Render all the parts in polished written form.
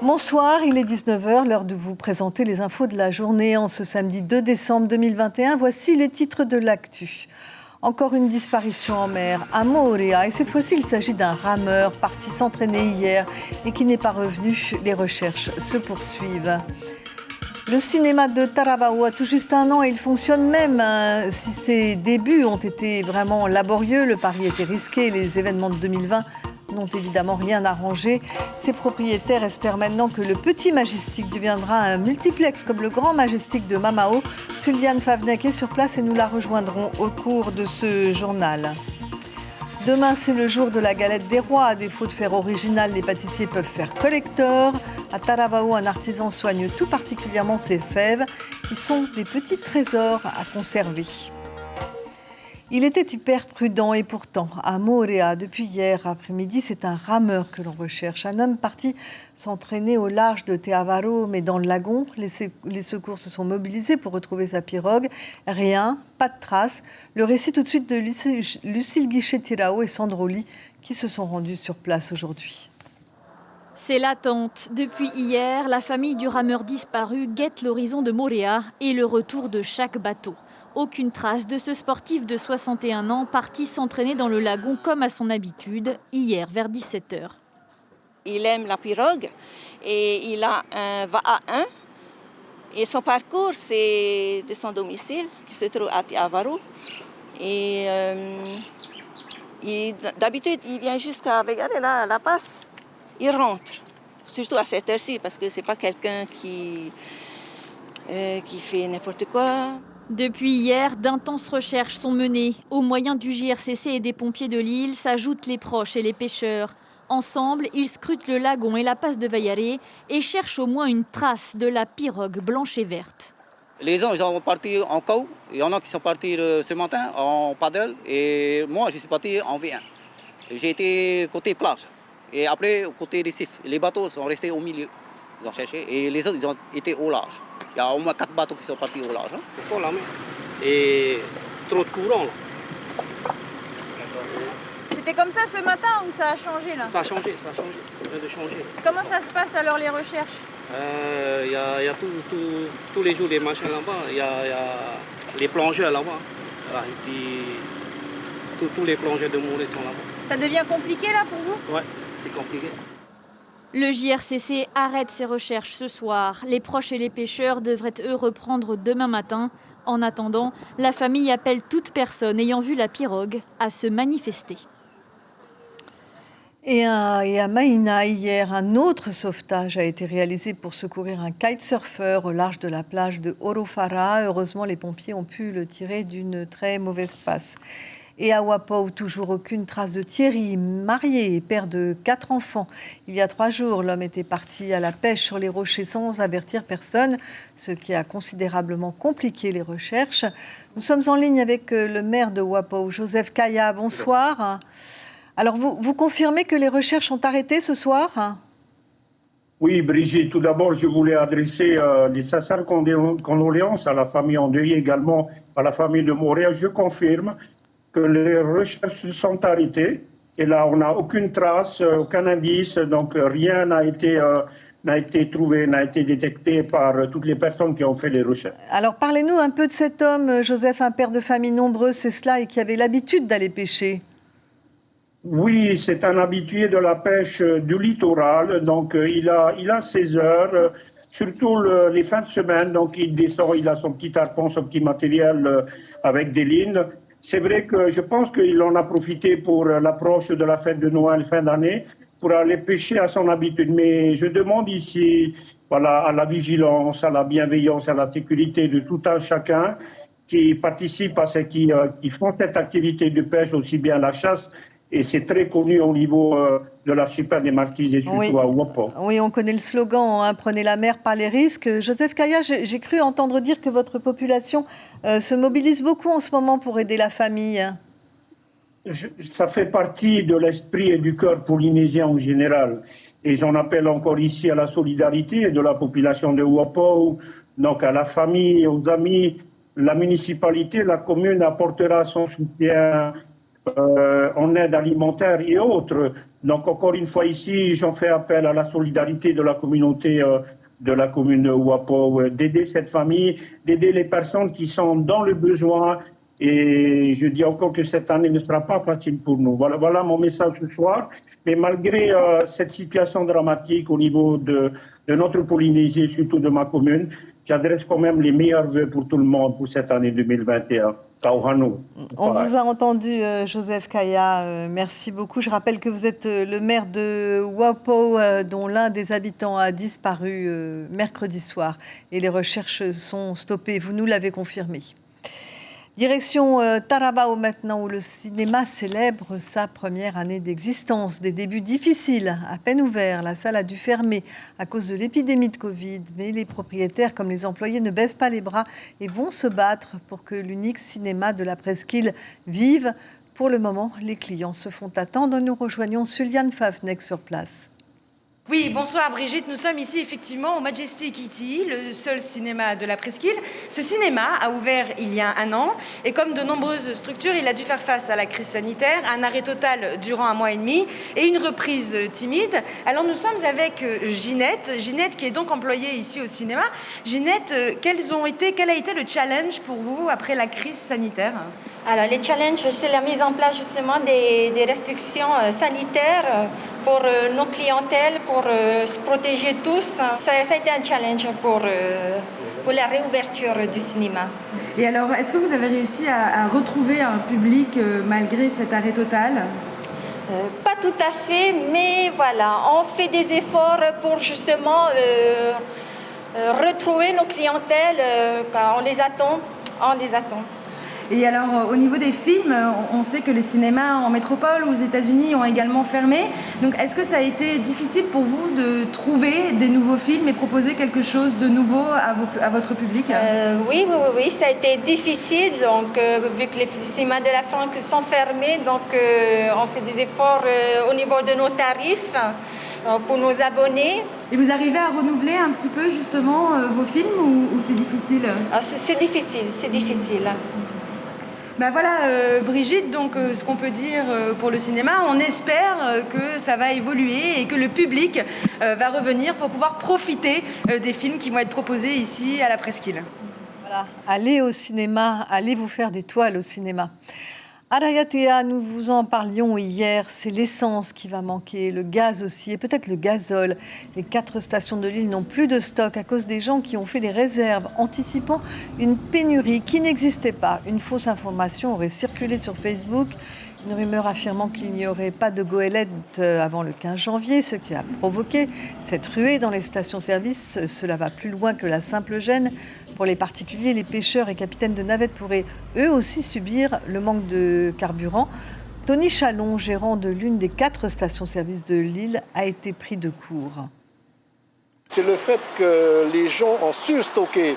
Bonsoir, il est 19h, l'heure de vous présenter les infos de la journée. En ce samedi 2 décembre 2021, voici les titres de l'actu. Encore une disparition en mer à Moorea, et cette fois-ci il s'agit d'un rameur parti s'entraîner hier et qui n'est pas revenu. Les recherches se poursuivent. Le cinéma de Taravao a tout juste 1 an et il fonctionne même. Si ses débuts ont été vraiment laborieux, le pari était risqué, les événements de 2020 n'ont évidemment rien arrangé. Ses propriétaires espèrent maintenant que le Petit Majestic deviendra un multiplex comme le Grand Majestic de Mamao. Suliane Favnek est sur place et nous la rejoindrons au cours de ce journal. Demain, c'est le jour de la galette des rois. À défaut de faire original, les pâtissiers peuvent faire collector. À Taravao, un artisan soigne tout particulièrement ses fèves, qui sont des petits trésors à conserver. Il était hyper prudent et pourtant, à Moorea, depuis hier après-midi, c'est un rameur que l'on recherche. Un homme parti s'entraîner au large de Te Avaro, mais dans le lagon. Les secours se sont mobilisés pour retrouver sa pirogue. Rien, pas de traces. Le récit tout de suite de Lucille Guichet-Tirao et Sandro Ly qui se sont rendus sur place aujourd'hui. C'est l'attente. Depuis hier, la famille du rameur disparu guette l'horizon de Moorea et le retour de chaque bateau. Aucune trace de ce sportif de 61 ans parti s'entraîner dans le lagon comme à son habitude, hier vers 17h. Il aime la pirogue et il a un VA1. Et son parcours, c'est de son domicile, qui se trouve à Te Avaro. Et d'habitude, il vient jusqu'à regarder la passe. Il rentre, surtout à cette heure-ci, parce que ce n'est pas quelqu'un qui fait n'importe quoi. Depuis hier, d'intenses recherches sont menées. Aux moyens du JRCC et des pompiers de l'île s'ajoutent les proches et les pêcheurs. Ensemble, ils scrutent le lagon et la passe de Vaillaré et cherchent au moins une trace de la pirogue blanche et verte. Les gens ils sont partis en KO, il y en a qui sont partis ce matin en paddle et moi je suis parti en V1. J'ai été côté plage et après côté récif. Les bateaux sont restés au milieu, ils ont cherché et les autres ils ont été au large. Il y a au moins 4 bateaux qui sont partis au large. Au fond, la mer. Et trop de courant, là. C'était comme ça ce matin ou ça a changé là ? Ça a changé, ça vient de changer. Comment ça se passe alors les recherches ? Il y a tous les jours des machins là-bas. Il y a les plongeurs là-bas. Voilà, tous les plongeurs de Moorea sont là-bas. Ça devient compliqué là pour vous ? Ouais, c'est compliqué. Le JRCC arrête ses recherches ce soir. Les proches et les pêcheurs devraient eux reprendre demain matin. En attendant, la famille appelle toute personne ayant vu la pirogue à se manifester. Et à Maïna, hier, un autre sauvetage a été réalisé pour secourir un kitesurfer au large de la plage de Orofara. Heureusement, les pompiers ont pu le tirer d'une très mauvaise passe. Et à Wapau, toujours aucune trace de Thierry, marié et père de 4 enfants. Il y a 3 jours, l'homme était parti à la pêche sur les rochers sans avertir personne, ce qui a considérablement compliqué les recherches. Nous sommes en ligne avec le maire de Wapau, Joseph Kaya. Bonsoir. Alors, vous confirmez que les recherches ont arrêté ce soir ? Oui, Brigitte, tout d'abord, je voulais adresser des sincères condoléances à la famille endeuillée, également à la famille de Moorea. Je confirme que les recherches se sont arrêtées et là, on n'a aucune trace, aucun indice, donc rien n'a été trouvé, n'a été détecté par toutes les personnes qui ont fait les recherches. Alors, parlez-nous un peu de cet homme, Joseph, un père de famille nombreuse, c'est cela, et qui avait l'habitude d'aller pêcher. Oui, c'est un habitué de la pêche du littoral, donc il a ses heures, surtout les fins de semaine, donc il descend, il a son petit harpon, son petit matériel avec des lignes. C'est vrai que je pense qu'il en a profité pour l'approche de la fête de Noël fin d'année, pour aller pêcher à son habitude. Mais je demande ici à la vigilance, à la bienveillance, à la sécurité de tout un chacun qui participe à qui font cette activité de pêche, aussi bien la chasse. Et c'est très connu au niveau de l'archipel des Marquises et surtout à Wapau. Oui, on connaît le slogan, prenez la mer par les risques. Joseph Kaya, j'ai cru entendre dire que votre population se mobilise beaucoup en ce moment pour aider la famille. Ça fait partie de l'esprit et du cœur polynésien en général. Et j'en appelle encore ici à la solidarité de la population de Wapau, donc à la famille, aux amis. La municipalité, la commune apportera son soutien en aide alimentaire et autres. Donc encore une fois ici, j'en fais appel à la solidarité de la communauté de la commune Ouapo, d'aider cette famille, d'aider les personnes qui sont dans le besoin. Et je dis encore que cette année ne sera pas facile pour nous. Voilà mon message ce soir. Mais malgré cette situation dramatique au niveau de notre Polynésie, et surtout de ma commune, j'adresse quand même les meilleurs vœux pour tout le monde pour cette année 2021. On vous a entendu, Joseph Kaya. Merci beaucoup. Je rappelle que vous êtes le maire de Ouapo, dont l'un des habitants a disparu mercredi soir. Et les recherches sont stoppées. Vous nous l'avez confirmé. Direction Tarabao maintenant, où le cinéma célèbre sa première année d'existence. Des débuts difficiles, à peine ouverts, la salle a dû fermer à cause de l'épidémie de Covid. Mais les propriétaires comme les employés ne baissent pas les bras et vont se battre pour que l'unique cinéma de la presqu'île vive. Pour le moment, les clients se font attendre. Nous rejoignons Suliane Fafnek sur place. Oui, bonsoir Brigitte. Nous sommes ici effectivement au Majestic Iti, le seul cinéma de la presqu'île. Ce cinéma a ouvert il y a un an et comme de nombreuses structures, il a dû faire face à la crise sanitaire, un arrêt total durant un mois et demi et une reprise timide. Alors nous sommes avec Ginette qui est donc employée ici au cinéma. Ginette, quel a été le challenge pour vous après la crise sanitaire ? Alors, les challenges, c'est la mise en place justement des restrictions sanitaires pour nos clientèles, pour se protéger tous. Ça a été un challenge pour la réouverture du cinéma. Et alors, est-ce que vous avez réussi à retrouver un public malgré cet arrêt total ? Pas tout à fait, mais voilà, on fait des efforts pour justement retrouver nos clientèles, car on les attend. Et alors, au niveau des films, on sait que les cinémas en métropole ou aux États-Unis ont également fermé. Donc, est-ce que ça a été difficile pour vous de trouver des nouveaux films et proposer quelque chose de nouveau à votre public ? Oui, ça a été difficile. Donc, vu que les cinémas de la France sont fermés, donc on fait des efforts au niveau de nos tarifs pour nos abonnés. Et vous arrivez à renouveler un petit peu justement vos films ou c'est difficile ? C'est difficile. Ben voilà, Brigitte, donc ce qu'on peut dire pour le cinéma, on espère que ça va évoluer et que le public va revenir pour pouvoir profiter des films qui vont être proposés ici à la Presqu'île. Voilà, allez au cinéma, allez vous faire des toiles au cinéma. Arayatea, nous vous en parlions hier, c'est l'essence qui va manquer, le gaz aussi et peut-être le gazole. Les 4 stations de l'île n'ont plus de stock à cause des gens qui ont fait des réserves anticipant une pénurie qui n'existait pas. Une fausse information aurait circulé sur Facebook, une rumeur affirmant qu'il n'y aurait pas de goélette avant le 15 janvier, ce qui a provoqué cette ruée dans les stations-service. Cela va plus loin que la simple gêne. Pour les particuliers, les pêcheurs et capitaines de navettes pourraient eux aussi subir le manque de carburant. Tony Chalon, gérant de l'une des 4 stations-service de l'île, a été pris de court. C'est le fait que les gens ont surstocké.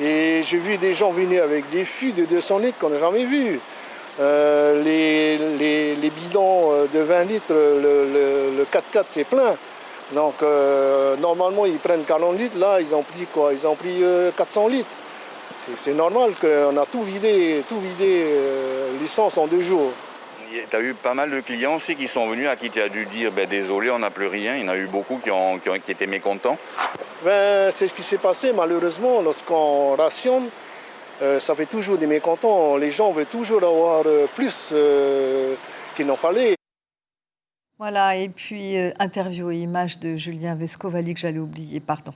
Et j'ai vu des gens venir avec des fûts de 200 litres qu'on n'a jamais vus. Les bidons de 20 litres, le 4x4 c'est plein. Donc normalement ils prennent 40 litres, là ils ont pris quoi ? Ils ont pris 400 litres. C'est normal qu'on a tout vidé l'essence en 2 jours. Il y a eu pas mal de clients aussi qui sont venus à qui tu as dû dire désolé, on n'a plus rien. Il y en a eu beaucoup qui étaient mécontents. C'est ce qui s'est passé malheureusement lorsqu'on rationne. Ça fait toujours des mécontents. Les gens veulent toujours avoir plus qu'il n'en fallait. Voilà, et puis interview et image de Julien Vescovali que j'allais oublier, pardon.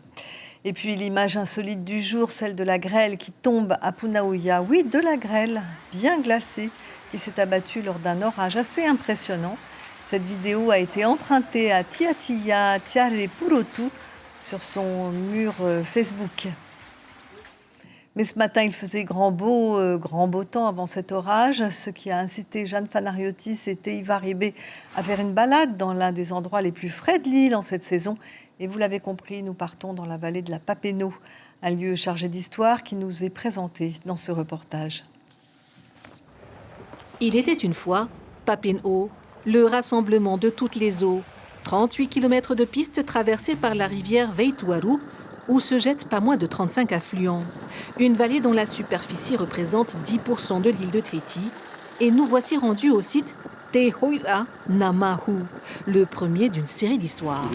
Et puis l'image insolite du jour, celle de la grêle qui tombe à Punaouia. Oui, de la grêle bien glacée qui s'est abattue lors d'un orage assez impressionnant. Cette vidéo a été empruntée à Tiatia Tiare Purotu sur son mur Facebook. Mais ce matin, il faisait grand beau temps avant cet orage, ce qui a incité Jeanne Fanariotis et Teiva Ribé à faire une balade dans l'un des endroits les plus frais de l'île en cette saison. Et vous l'avez compris, nous partons dans la vallée de la Papineau, un lieu chargé d'histoire qui nous est présenté dans ce reportage. Il était une fois Papineau, le rassemblement de toutes les eaux, 38 km de pistes traversées par la rivière Veituaru, où se jettent pas moins de 35 affluents. Une vallée dont la superficie représente 10% de l'île de Tahiti, et nous voici rendus au site Te Hoira Namahu, le premier d'une série d'histoires.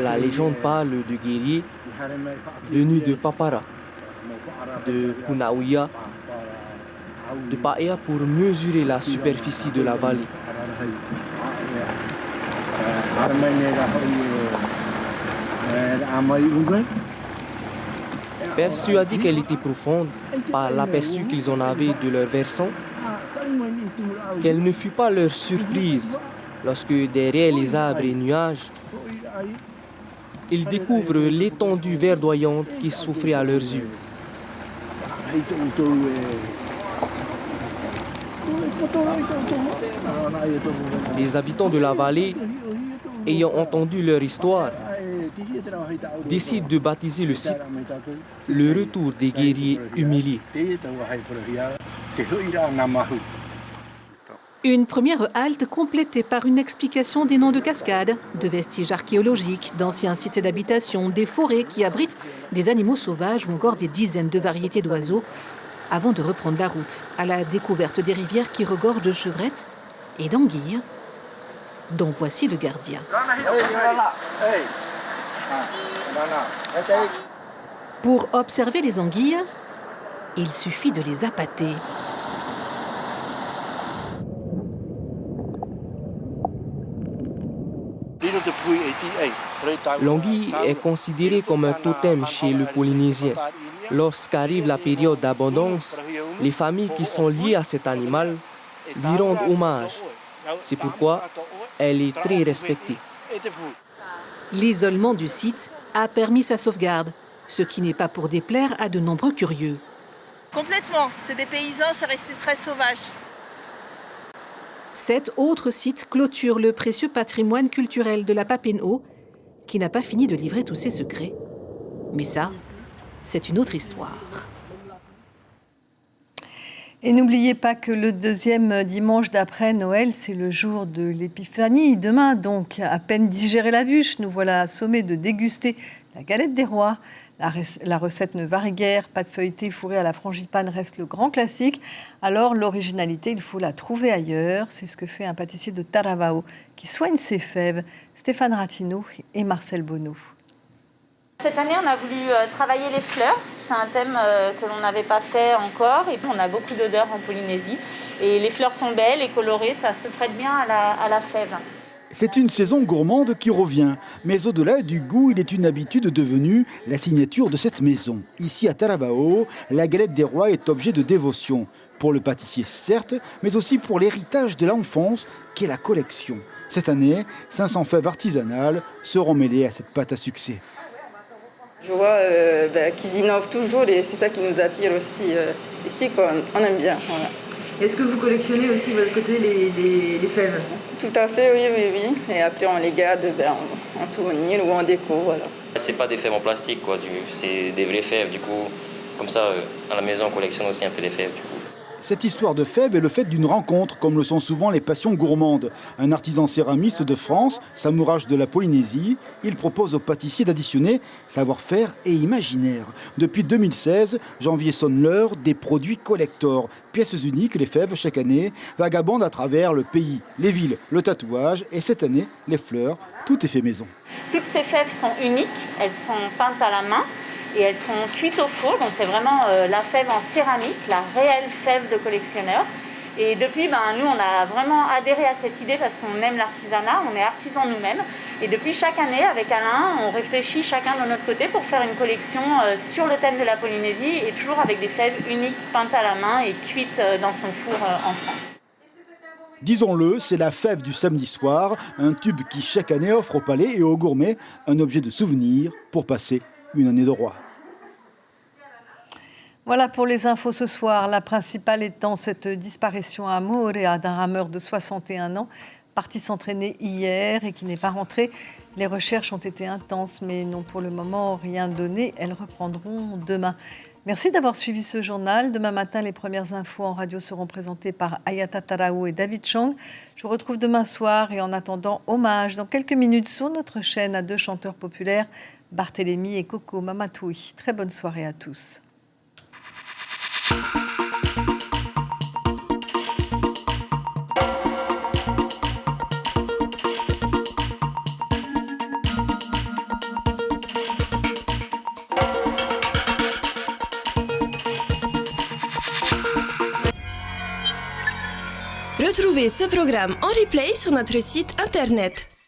La légende parle de guerriers venus de Papara, de Punaouia, de Paea pour mesurer la superficie de la vallée. Persuadés qu'elle était profonde par l'aperçu qu'ils en avaient de leur versant, quelle ne fut pas leur surprise lorsque derrière les arbres et nuages, ils découvrent l'étendue verdoyante qui s'offrait à leurs yeux. Les habitants de la vallée, ayant entendu leur histoire, décident de baptiser le site le retour des guerriers humiliés. Une première halte complétée par une explication des noms de cascades, de vestiges archéologiques, d'anciens sites d'habitation, des forêts qui abritent des animaux sauvages ou encore des dizaines de variétés d'oiseaux, avant de reprendre la route à la découverte des rivières qui regorgent de chevrettes et d'anguilles, dont voici le gardien. Pour observer les anguilles, il suffit de les appâter. L'anguille est considérée comme un totem chez le Polynésien. Lorsqu'arrive la période d'abondance, les familles qui sont liées à cet animal lui rendent hommage. C'est pourquoi elle est très respectée. L'isolement du site a permis sa sauvegarde, ce qui n'est pas pour déplaire à de nombreux curieux. Complètement, c'est des paysans, c'est resté très sauvage. 7 autres sites clôturent le précieux patrimoine culturel de la Papineau, qui n'a pas fini de livrer tous ses secrets. Mais ça, c'est une autre histoire. Et n'oubliez pas que le deuxième dimanche d'après Noël, c'est le jour de l'épiphanie. Demain, donc, à peine digéré la bûche, nous voilà assommés de déguster la galette des rois. La recette ne varie guère, pâte feuilletée fourrée à la frangipane reste le grand classique. Alors l'originalité, il faut la trouver ailleurs. C'est ce que fait un pâtissier de Taravao qui soigne ses fèves, Stéphane Ratino et Marcel Bonneau. Cette année, on a voulu travailler les fleurs. C'est un thème que l'on n'avait pas fait encore. Et on a beaucoup d'odeurs en Polynésie. Et les fleurs sont belles et colorées, ça se prête bien à la fève. C'est une saison gourmande qui revient. Mais au-delà du goût, il est une habitude devenue la signature de cette maison. Ici à Taravao, la galette des rois est objet de dévotion. Pour le pâtissier, certes, mais aussi pour l'héritage de l'enfance qui est la collection. Cette année, 500 fèves artisanales seront mêlées à cette pâte à succès. Je vois qu'ils innovent toujours et c'est ça qui nous attire aussi ici, quoi. On aime bien. Voilà. Est-ce que vous collectionnez aussi de votre côté les fèves? Tout à fait, oui. Et après, on les garde en souvenir ou en déco. Voilà. C'est pas des fèves en plastique, quoi. C'est des vraies fèves. Du coup, comme ça, à la maison, on collectionne aussi un peu les fèves. Du coup. Cette histoire de fèves est le fait d'une rencontre, comme le sont souvent les passions gourmandes. Un artisan céramiste de France, Samourache de la Polynésie, il propose aux pâtissiers d'additionner savoir-faire et imaginaire. Depuis 2016, janvier sonne l'heure des produits collector. Pièces uniques, les fèves, chaque année, vagabondent à travers le pays. Les villes, le tatouage et cette année, les fleurs, tout est fait maison. Toutes ces fèves sont uniques, elles sont peintes à la main. Et elles sont cuites au four, donc c'est vraiment la fève en céramique, la réelle fève de collectionneur. Et depuis, nous, on a vraiment adhéré à cette idée parce qu'on aime l'artisanat, on est artisans nous-mêmes. Et depuis chaque année, avec Alain, on réfléchit chacun de notre côté pour faire une collection sur le thème de la Polynésie et toujours avec des fèves uniques peintes à la main et cuites dans son four en France. Disons-le, c'est la fève du samedi soir, un tube qui chaque année offre au palais et aux gourmets un objet de souvenir pour passer une année de roi. Voilà pour les infos ce soir. La principale étant cette disparition à Moorea d'un rameur de 61 ans, parti s'entraîner hier et qui n'est pas rentré. Les recherches ont été intenses, mais n'ont pour le moment rien donné. Elles reprendront demain. Merci d'avoir suivi ce journal. Demain matin, les premières infos en radio seront présentées par Ayata Tarao et David Chong. Je vous retrouve demain soir et en attendant, hommage dans quelques minutes sur notre chaîne à 2 chanteurs populaires, Barthélémy et Coco Mamatoui. Très bonne soirée à tous. Retrouvez ce programme en replay sur notre site internet.